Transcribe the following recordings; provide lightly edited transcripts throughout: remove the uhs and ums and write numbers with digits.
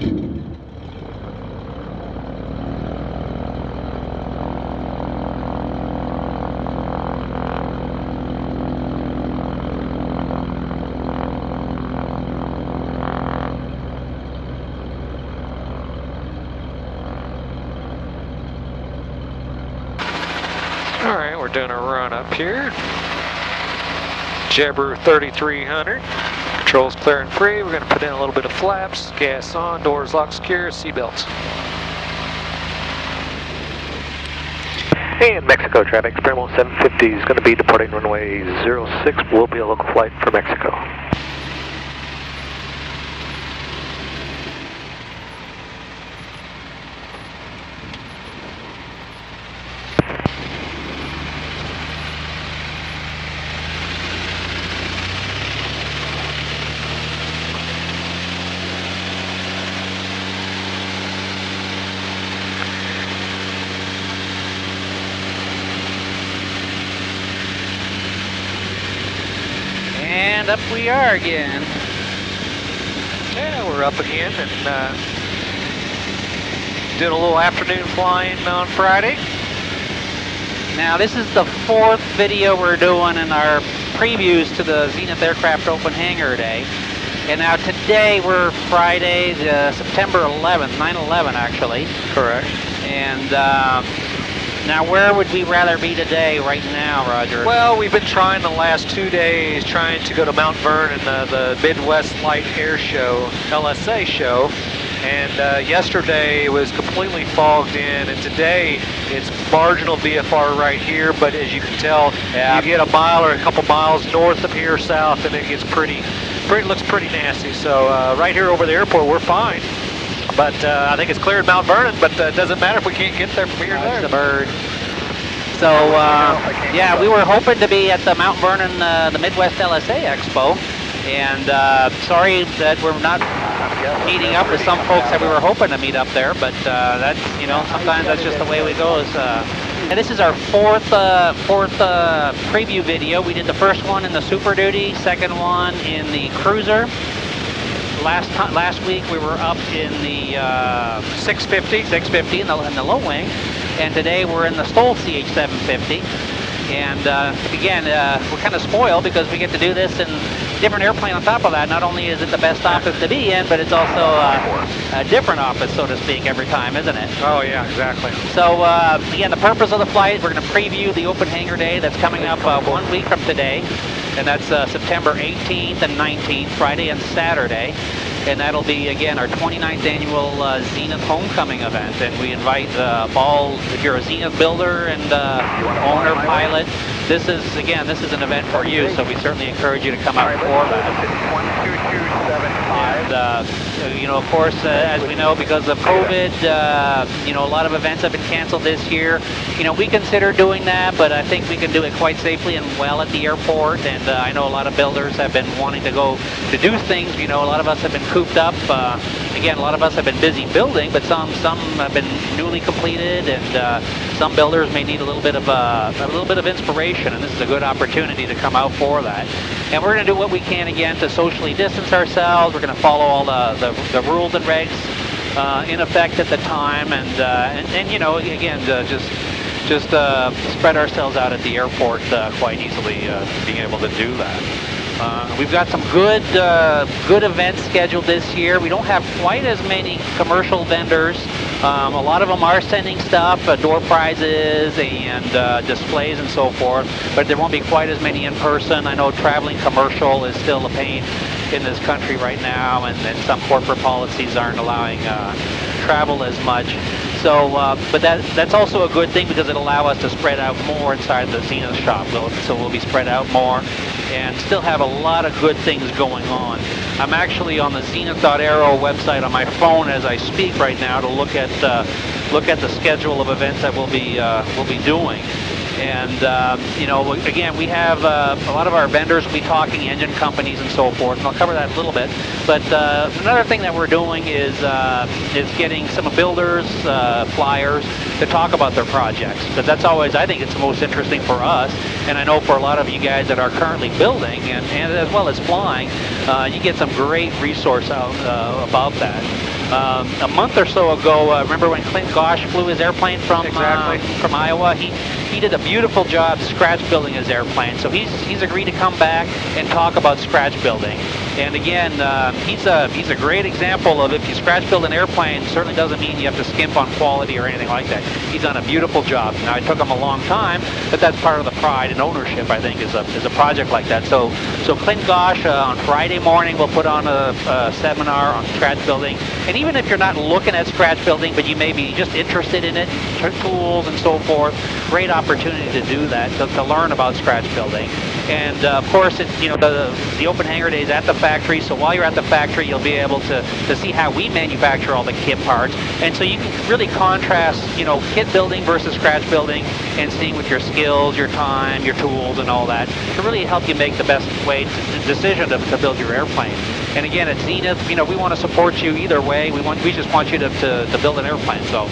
Alright, we're doing a run up here. Jebber 3300. Controls clear and free. We're going to put in a little bit of flaps. Gas on, doors locked secure, seatbelts. And Mexico traffic, Primo 750 is going to be departing runway 06. Will be a local flight for Mexico. And up we are again. Yeah, we're up again and did a little afternoon flying on Friday. Now this is the 4th video we're doing in our previews to the Zenith Aircraft Open Hangar Day. And now today we're Friday, September 11th, 9/11 actually. Correct. And now where would we rather be today right now, Roger? Well, we've been trying the last 2 days trying to go to Mount Vernon, the Midwest Light Air Show, LSA show. And yesterday it was completely fogged in, and today it's marginal VFR right here, but as you can tell, you get a mile or a couple miles north of here, south, and it gets looks pretty nasty. So right here over the airport, we're fine. But I think it's cleared Mount Vernon, but it doesn't matter if we can't get there from here to there. The bird. So, yeah, we were hoping to be at the Mount Vernon, the Midwest LSA Expo, and sorry that we're not meeting up with some folks that we were hoping to meet up there, but that's, you know, sometimes that's just the way it goes. And this is our fourth preview video. We did the first one in the Super Duty, second one in the Cruiser. Last week we were up in the 650 in the low wing, and today we're in the STOL CH 750. And again, we're kind of spoiled because we get to do this in different airplane on top of that. Not only is it the best office to be in, but it's also a different office, so to speak, every time, isn't it? Oh yeah, exactly. So again, the purpose of the flight, we're going to preview the Open Hangar Day that's coming up 1 week from today. And that's September 18th and 19th, Friday and Saturday. And that'll be, again, our 29th annual Zenith Homecoming event. And we invite all, if you're a Zenith builder and owner, pilot, this is an event for you, so we certainly encourage you to come out for that. And, you know, of course, as we know, because of COVID, you know, a lot of events have been canceled this year. You know, we consider doing that, but I think we can do it quite safely and well at the airport. And I know a lot of builders have been wanting to go to do things. You know, a lot of us have been cooped up. Again, a lot of us have been busy building, but some have been newly completed, and some builders may need a little bit of inspiration, and this is a good opportunity to come out for that. And we're going to do what we can again to socially distance ourselves. We're going to follow all the rules and regs in effect at the time, and you know, again, just spread ourselves out at the airport quite easily, being able to do that. We've got some good events scheduled this year. We don't have quite as many commercial vendors. A lot of them are sending stuff, door prizes and displays and so forth, but there won't be quite as many in person. I know traveling commercial is still a pain in this country right now, and some corporate policies aren't allowing travel as much. So, but that's also a good thing because it'll allow us to spread out more inside the Zenith shop. So we'll be spread out more and still have a lot of good things going on. I'm actually on the Zenith.aero website on my phone as I speak right now to look at the schedule of events that we'll be doing. And you know, again, we have a lot of our vendors will be talking, engine companies and so forth, and I'll cover that a little bit. But another thing that we're doing is getting some builders, flyers, to talk about their projects. But that's always, I think it's the most interesting for us, and I know for a lot of you guys that are currently building and as well as flying, you get some great resource out about that. A month or so ago, remember when Clint Gosch flew his airplane from Iowa? He did a beautiful job scratch building his airplane. So he's agreed to come back and talk about scratch building. And again, he's a great example of if you scratch build an airplane, certainly doesn't mean you have to skimp on quality or anything like that. He's done a beautiful job. Now it took him a long time, but that's part of the pride and ownership, I think, is a project like that. So Clint Gosch on Friday morning will put on a seminar on scratch building. And even if you're not looking at scratch building, but you may be just interested in it, tools and so forth, great opportunity to do that, to learn about scratch building. And of course, the open hangar day is at the factory, so while you're at the factory, you'll be able to see how we manufacture all the kit parts. And so you can really contrast, kit building versus scratch building, and seeing with your skills, your time, your tools, and all that, to really help you make the best decision to build your airplane. And again, at Zenith, we want to support you either way. We just want you to build an airplane. So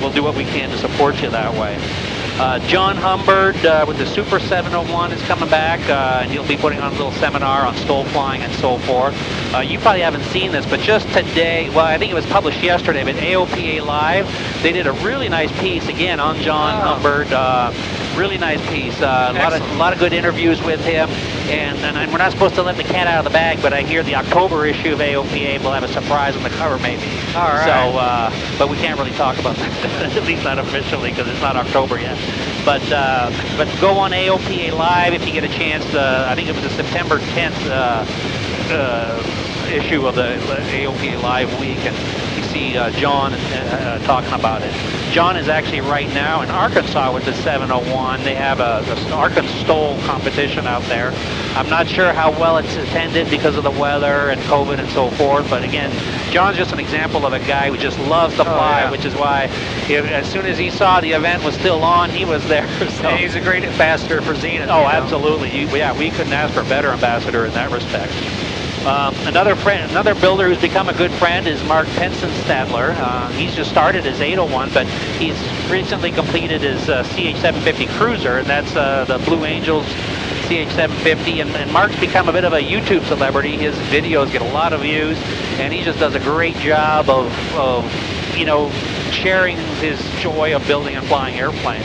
we'll do what we can to support you that way. John Humbert with the Super 701 is coming back, and he'll be putting on a little seminar on STOL flying and so forth. You probably haven't seen this, but just today, well, I think it was published yesterday, but AOPA Live, they did a really nice piece, again, on John Humbert. Really nice piece. A lot of good interviews with him, and we're not supposed to let the cat out of the bag, but I hear the October issue of AOPA will have a surprise on the cover, maybe. All right. So, but we can't really talk about that, at least not officially, because it's not October yet. But go on AOPA Live if you get a chance. I think it was the September 10th issue of the AOPA Live week, and you see John talking about it. John is actually right now in Arkansas with the 701. They have a Arkansas STOL competition out there. I'm not sure how well it's attended because of the weather and COVID and so forth, but again, John's just an example of a guy who just loves to fly, which is why as soon as he saw the event was still on, he was there. So. He's a great ambassador for Zenith. Oh, absolutely. We couldn't ask for a better ambassador in that respect. Another builder who's become a good friend is Mark Penson-Stadler. He's just started his 801, but he's recently completed his CH-750 Cruiser, and that's the Blue Angels CH-750, and Mark's become a bit of a YouTube celebrity. His videos get a lot of views, and he just does a great job of sharing his joy of building and flying airplanes.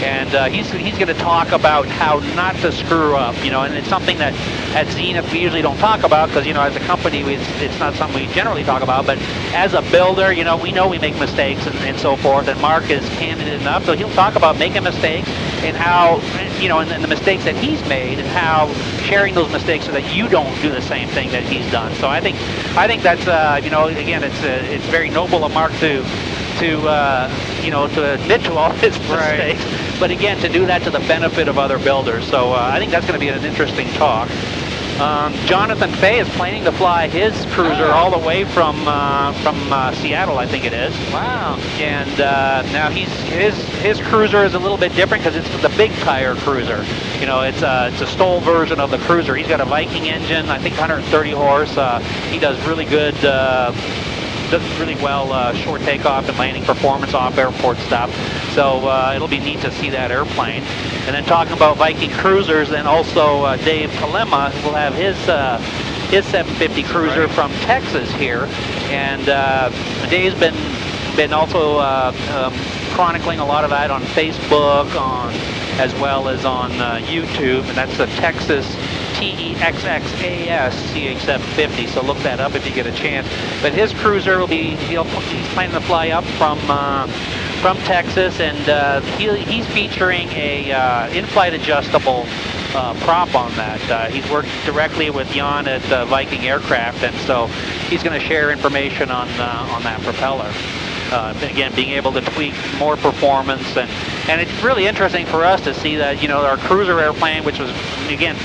And he's going to talk about how not to screw up, and it's something that at Zenith we usually don't talk about because, as a company, it's not something we generally talk about. But as a builder, we know we make mistakes and so forth, and Mark is candid enough, so he'll talk about making mistakes and how, and the mistakes that he's made and how sharing those mistakes so that you don't do the same thing that he's done. So I think that's, again, it's very noble of Mark to admit to all his mistakes, but again, to do that to the benefit of other builders. So I think that's going to be an interesting talk. Jonathan Fay is planning to fly his cruiser all the way from Seattle, I think it is. Wow. And now his cruiser is a little bit different because it's the big tire cruiser. It's a STOL version of the cruiser. He's got a Viking engine, I think 130 horse. He does really good. Does really well short takeoff and landing performance off airport stuff. So it'll be neat to see that airplane. And then talking about Viking cruisers, then also Dave Kalema will have his 750 cruiser from Texas here. And Dave's been also chronicling a lot of that on Facebook, as well as on YouTube, and that's the Texas TEXXAS CH-750, so look that up if you get a chance. But his cruiser will be, he's planning to fly up from Texas, and he's featuring a in-flight adjustable prop on that. He's worked directly with Jan at Viking Aircraft, and so he's going to share information on that propeller. Again, being able to tweak more performance, and it's really interesting for us to see that, our cruiser airplane, which was, again,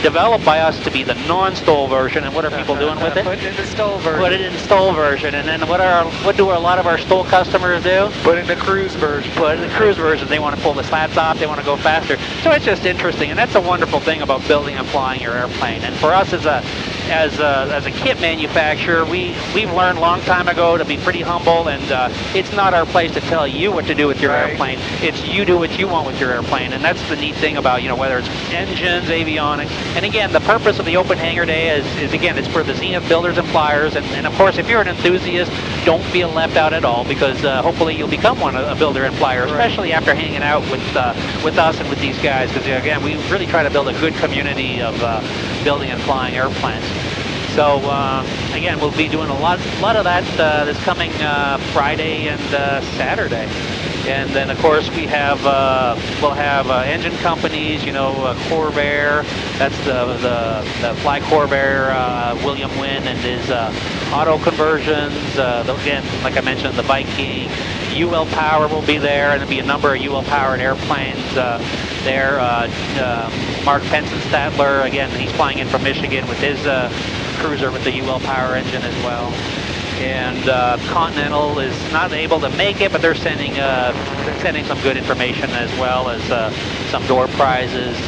developed by us to be the non-STOL version, and what are people doing with it? Put it in the STOL version. Put it in the STOL version, and then what do a lot of our STOL customers do? Put in the cruise version. Put in the cruise version. They want to pull the slats off, they want to go faster. So it's just interesting, and that's a wonderful thing about building and flying your airplane. And for us as as a kit manufacturer, we've learned a long time ago to be pretty humble, and it's not our place to tell you what to do with your airplane. It's you do what you want with your airplane, and that's the neat thing about, whether it's engines, avionics. And again, the purpose of the open hangar day is again, it's for the Zenith builders and flyers, and of course, if you're an enthusiast, don't feel left out at all, because hopefully you'll become a builder and flyer, especially after hanging out with us and with these guys, because again, we really try to build a good community of building and flying airplanes. So again, we'll be doing a lot of that this coming Friday and Saturday. And then of course we'll have engine companies, Corvair, that's the Fly Corvair, William Wynn and his auto conversions. Again, like I mentioned, the Viking, UL Power will be there, and there'll be a number of UL powered airplanes there. Mark Penson-Statler, again, he's flying in from Michigan with his cruiser with the UL Power engine as well. And Continental is not able to make it, but they're sending some good information as well as some door prizes.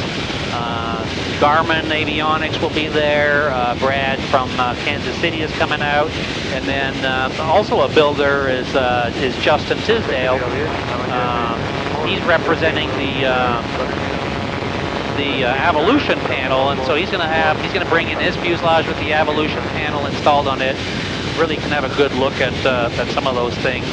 Garmin Avionics will be there. Brad from Kansas City is coming out, and then also a builder is Justin Tisdale. He's representing the Evolution panel, and so he's going to bring in his fuselage with the Evolution panel installed on it. Really can have a good look at some of those things.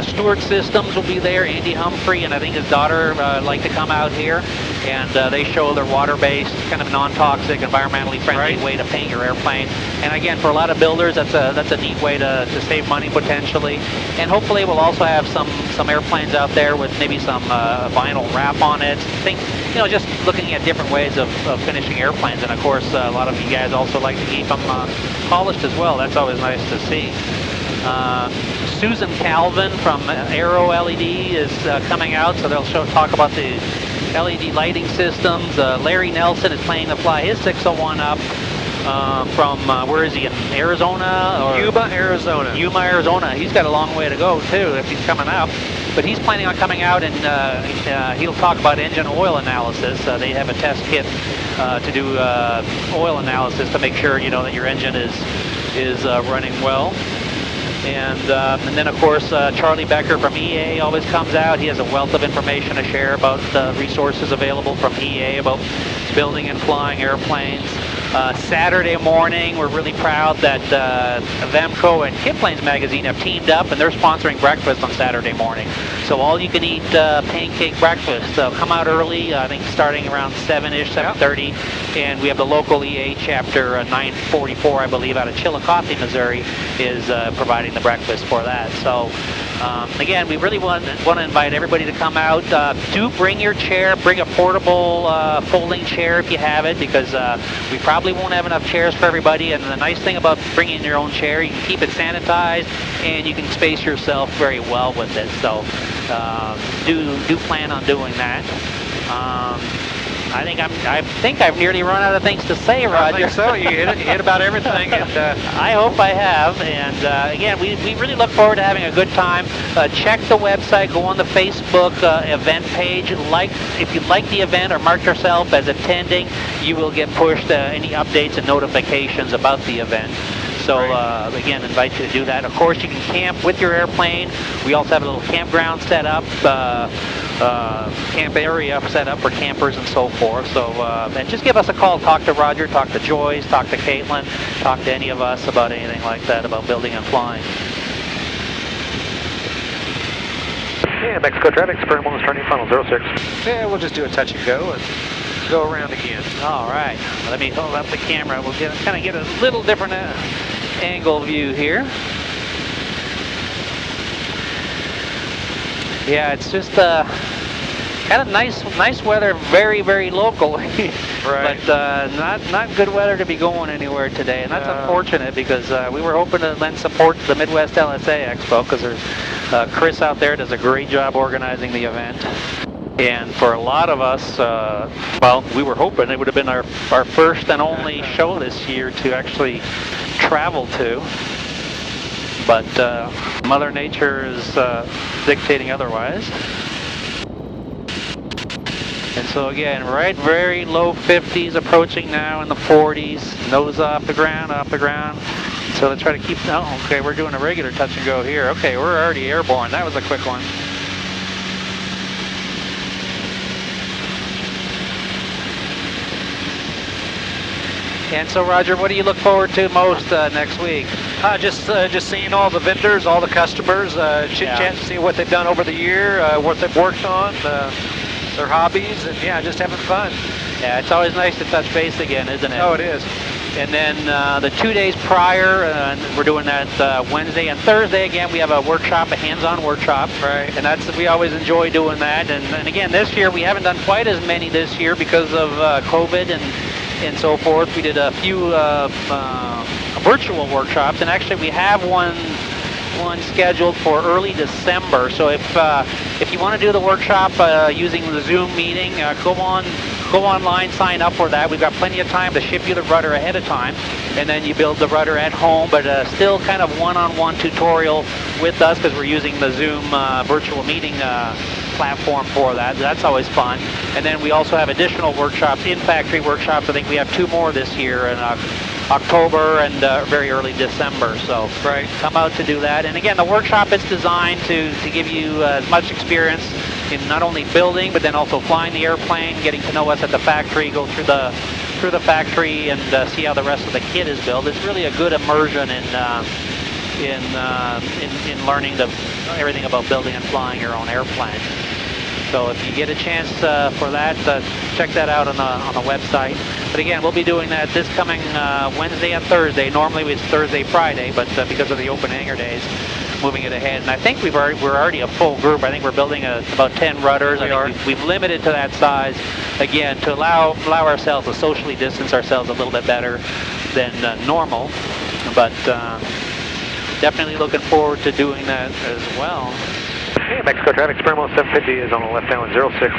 Stewart Systems will be there. Andy Humphrey and I think his daughter like to come out here, and they show their water-based, kind of non-toxic, environmentally friendly way to paint your airplane. And again, for a lot of builders, that's a neat way to save money potentially. And hopefully, we'll also have some airplanes out there with maybe some vinyl wrap on it. Just looking at different ways of finishing airplanes. And of course, a lot of you guys also like to keep them polished as well. That's always nice to see. Susan Calvin from Aero LED is coming out, so they'll talk about the LED lighting systems. Larry Nelson is planning to fly his 601 up from, where is he, in Arizona? Or Yuma, Arizona. Yuma, Arizona. He's got a long way to go, too, if he's coming out. But he's planning on coming out, and he'll talk about engine oil analysis. They have a test kit to do oil analysis to make sure, that your engine is running well. And then, of course, Charlie Becker from EA always comes out. He has a wealth of information to share about the resources available from EA about building and flying airplanes. Saturday morning, we're really proud that Avemco and Kit Planes Magazine have teamed up, and they're sponsoring breakfast on Saturday morning. So all you can eat pancake breakfast. Come out early, I think starting around 7-ish, 7:30. And we have the local EA chapter, 944, I believe, out of Chillicothe, Missouri, is providing the breakfast for that. So again, we really want to invite everybody to come out. Do bring your chair, bring a portable folding chair if you have it, because we probably won't have enough chairs for everybody. And the nice thing about bringing your own chair, you can keep it sanitized and you can space yourself very well with it. So do plan on doing that. I think I've nearly run out of things to say, Roger. I think so. You hit about everything. And, I hope I have. And again, we really look forward to having a good time. Check the website. Go on the Facebook event page. If you like the event or mark yourself as attending, you will get pushed any updates and notifications about the event. So again, invite you to do that. Of course, you can camp with your airplane. We also have a little campground set up, camp area set up for campers and so forth. So and just give us a call. Talk to Roger, talk to Joyce, talk to Caitlin, talk to any of us about anything like that, about building and flying. Yeah, Mexico traffic, Spring 1 is turning final 06. yeah, we'll just do a touch and go and go around again. All right, let me hold up the camera. We'll kind of get a little different angle view here. Yeah, it's just kind of nice weather, very, very local. Right. But not good weather to be going anywhere today, and that's unfortunate, because we were hoping to lend support to the Midwest LSA Expo, because there's Chris out there does a great job organizing the event. And for a lot of us, well, we were hoping it would have been our first and only show this year to actually travel to. But Mother Nature is dictating otherwise. And So again, right, very low 50s, approaching now in the 40s. Nose off the ground, off the ground. So let's try to keep, oh, okay, we're doing a regular touch and go here. Okay, we're already airborne. That was a quick one. And so, Roger, what do you look forward to most next week? Just seeing all the vendors, all the customers, chit-chat, see what they've done over the year, what they've worked on, their hobbies, and yeah, just having fun. Yeah, it's always nice to touch base again, isn't it? Oh, it is. And then the 2 days prior, we're doing that Wednesday and Thursday again. We have a workshop, a hands-on workshop. Right. And that's, we always enjoy doing that. And again, this year we haven't done quite as many this year because of COVID and so forth. We did a few virtual workshops, and actually we have one scheduled for early December. So if you want to do the workshop using the Zoom meeting, go online, sign up for that. We've got plenty of time to ship you the rudder ahead of time, and then you build the rudder at home, but still kind of one-on-one tutorial with us because we're using the Zoom virtual meeting platform for that. That's always fun. And then we also have additional workshops, in-factory workshops. I think we have 2 more this year in October and very early December. So come out to do that. And again, the workshop is designed to give you as much experience in not only building, but then also flying the airplane, getting to know us at the factory, go through the factory and see how the rest of the kit is built. It's really a good immersion in learning everything about building and flying your own airplane. So if you get a chance for that, check that out on the website. But again, we'll be doing that this coming Wednesday and Thursday. Normally it's Thursday, Friday, but because of the open hangar days, moving it ahead. And I think we're already a full group. I think we're building about 10 rudders. We've limited to that size, again, to allow ourselves to socially distance ourselves a little bit better than normal. But definitely looking forward to doing that as well. Hey, Mexico traffic, Spermo 750 is on the left down 06.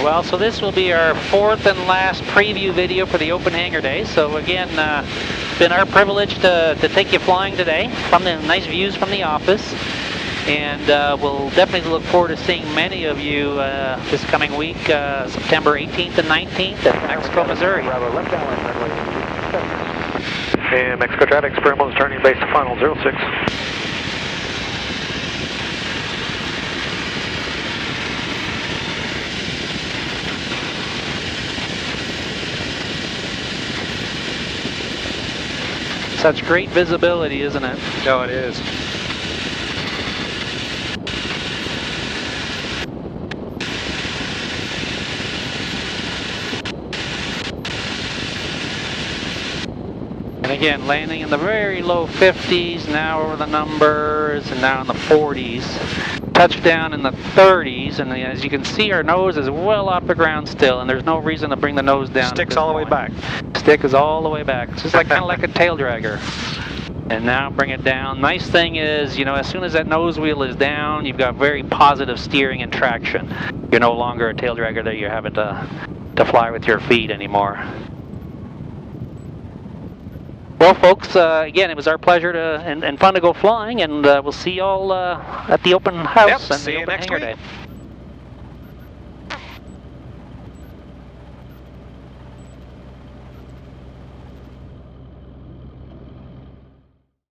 Well, so this will be our 4th and last preview video for the open hangar day. So again, it's been our privilege to take you flying today from the nice views from the office. And we'll definitely look forward to seeing many of you this coming week, September 18th and 19th at Mexico, Missouri. And Mexico traffic, Spermo's turning base to final 06. Such great visibility, isn't it? No, it is. And again, landing in the very low 50s, now over the numbers, and now in the 40s. Touchdown in the 30s, and as you can see, our nose is well off the ground still, and there's no reason to bring the nose down. Stick's all the way back. Stick is all the way back. It's just like kind of like a tail dragger. And now bring it down. Nice thing is, you know, as soon as that nose wheel is down, you've got very positive steering and traction. You're no longer a tail dragger that you're having to fly with your feet anymore. Well, folks, again, it was our pleasure and fun to go flying, and we'll see you all at the open house and see the you open next hangar week. day.